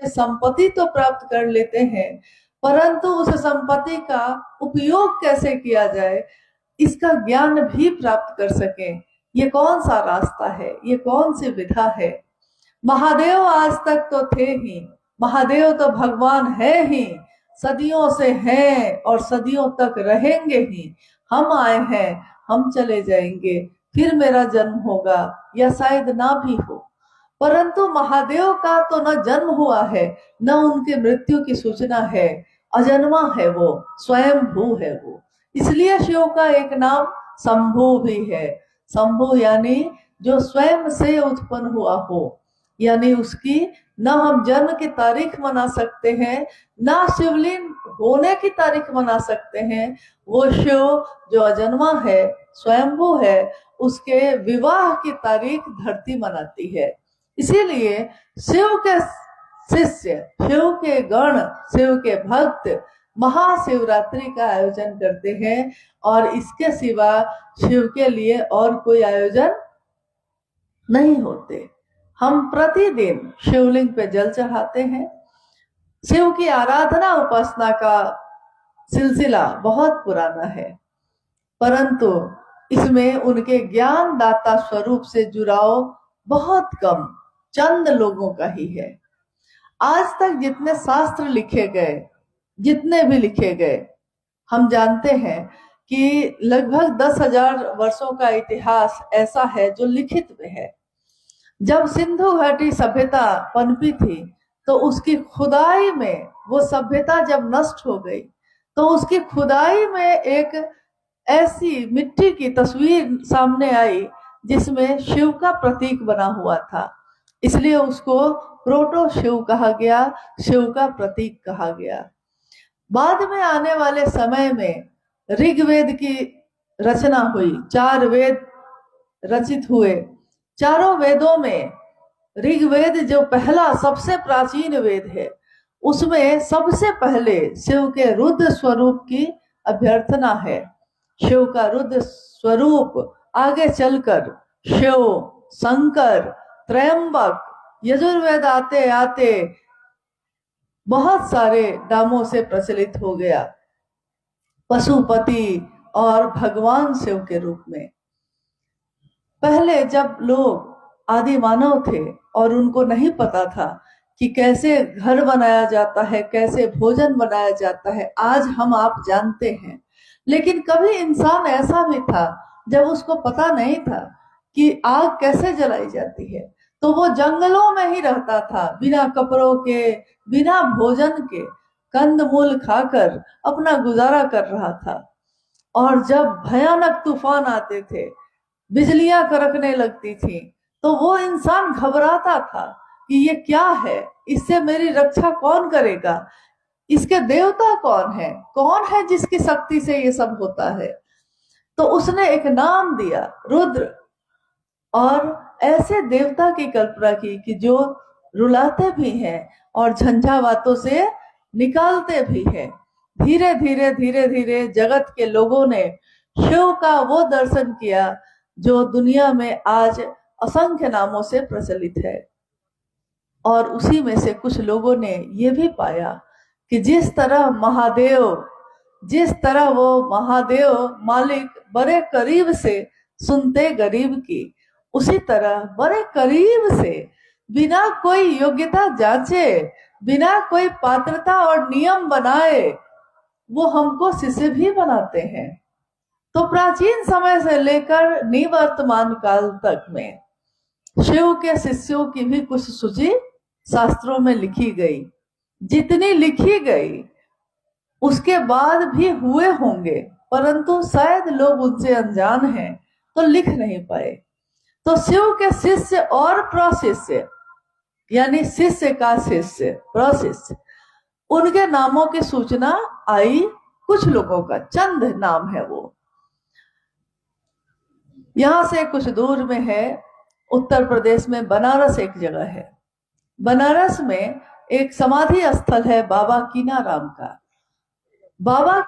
संपत्ति तो प्राप्त कर लेते हैं, परंतु उस संपत्ति का उपयोग कैसे किया जाए इसका ज्ञान भी प्राप्त कर सके। ये कौन सा रास्ता है, ये कौन सी विधा है। महादेव आज तक तो थे ही, महादेव तो भगवान है ही, सदियों से हैं और सदियों तक रहेंगे ही। हम आए हैं, हम चले जाएंगे, फिर मेरा जन्म होगा या शायद ना भी हो। परंतु महादेव का तो न जन्म हुआ है, न उनके मृत्यु की सूचना है। अजन्मा है वो, स्वयं भू है वो। इसलिए शिव का एक नाम शंभु भी है। शंभु यानी जो स्वयं से उत्पन्न हुआ हो, यानी उसकी न हम जन्म की तारीख मना सकते हैं, ना शिवलिंग होने की तारीख मना सकते हैं। वो शिव जो अजन्मा है, स्वयंभू है, उसके विवाह की तारीख धरती मनाती है। इसीलिए शिव के शिष्य, शिव के गण, शिव के भक्त महाशिवरात्रि का आयोजन करते हैं और इसके सिवा शिव के लिए और कोई आयोजन नहीं होते। हम प्रतिदिन शिवलिंग पे जल चढ़ाते हैं। शिव की आराधना उपासना का सिलसिला बहुत पुराना है, परंतु इसमें उनके ज्ञान दाता स्वरूप से जुड़ाव बहुत कम, चंद लोगों का ही है। आज तक जितने शास्त्र लिखे गए, जितने भी लिखे गए, हम जानते हैं कि लगभग 10,000 वर्षों का इतिहास ऐसा है जो लिखित में है। जब सिंधु घाटी सभ्यता पनपी थी तो उसकी खुदाई में, वो सभ्यता जब नष्ट हो गई तो उसकी खुदाई में एक ऐसी मिट्टी की तस्वीर सामने आई जिसमें शिव का प्रतीक बना हुआ था। इसलिए उसको प्रोटो शिव कहा गया, शिव का प्रतीक कहा गया। बाद में आने वाले समय में ऋग्वेद की रचना हुई, 4 वेद रचित हुए। चारों वेदों में ऋग्वेद जो पहला सबसे प्राचीन वेद है, उसमें सबसे पहले शिव के रुद्र स्वरूप की अभ्यर्थना है। शिव का रुद्र स्वरूप आगे चलकर शिव, शंकर, त्रयंबक, यजुर्वेद आते आते बहुत सारे नामों से प्रचलित हो गया, पशुपति और भगवान शिव के रूप में। पहले जब लोग आदि मानव थे और उनको नहीं पता था कि कैसे घर बनाया जाता है, कैसे भोजन बनाया जाता है, आज हम आप जानते हैं। लेकिन कभी इंसान ऐसा भी था जब उसको पता नहीं था कि आग कैसे जलाई जाती है, तो वो जंगलों में ही रहता था, बिना कपड़ों के, बिना भोजन के, कंदमूल खाकर अपना गुजारा कर रहा था। और जब भयानक तूफान आते थे, बिजलियां कड़कने लगती थी, तो वो इंसान घबराता था कि ये क्या है, इससे मेरी रक्षा कौन करेगा, इसके देवता कौन है जिसकी शक्ति से ये सब होता है। तो उसने एक नाम दिया, रुद्र, और ऐसे देवता की कल्पना की कि जो रुलाते भी हैं और झंझावातों से निकालते भी हैं। धीरे धीरे जगत के लोगों ने शिव का वो दर्शन किया जो दुनिया में आज असंख्य नामों से प्रचलित है। और उसी में से कुछ लोगों ने ये भी पाया कि जिस तरह वो महादेव मालिक बड़े करीब से सुनते गरीब की, उसी तरह बड़े करीब से बिना कोई योग्यता जांचे, बिना कोई पात्रता और नियम बनाए वो हमको शिष्य भी बनाते हैं। तो प्राचीन समय से लेकर निवर्तमान काल तक में शिव के शिष्यों की भी कुछ सूची शास्त्रों में लिखी गई। जितनी लिखी गई उसके बाद भी हुए होंगे, परंतु शायद लोग उनसे अनजान हैं तो लिख नहीं पाए। तो शिव के शिष्य और प्रशिष्य, यानी शिष्य का शिष्य, प्रशिष्य, उनके नामों की सूचना आई। कुछ लोगों का चंद नाम है वो। यहां से कुछ दूर में है, उत्तर प्रदेश में बनारस एक जगह है। बनारस में एक समाधि स्थल है बाबा कीनाराम का। बाबा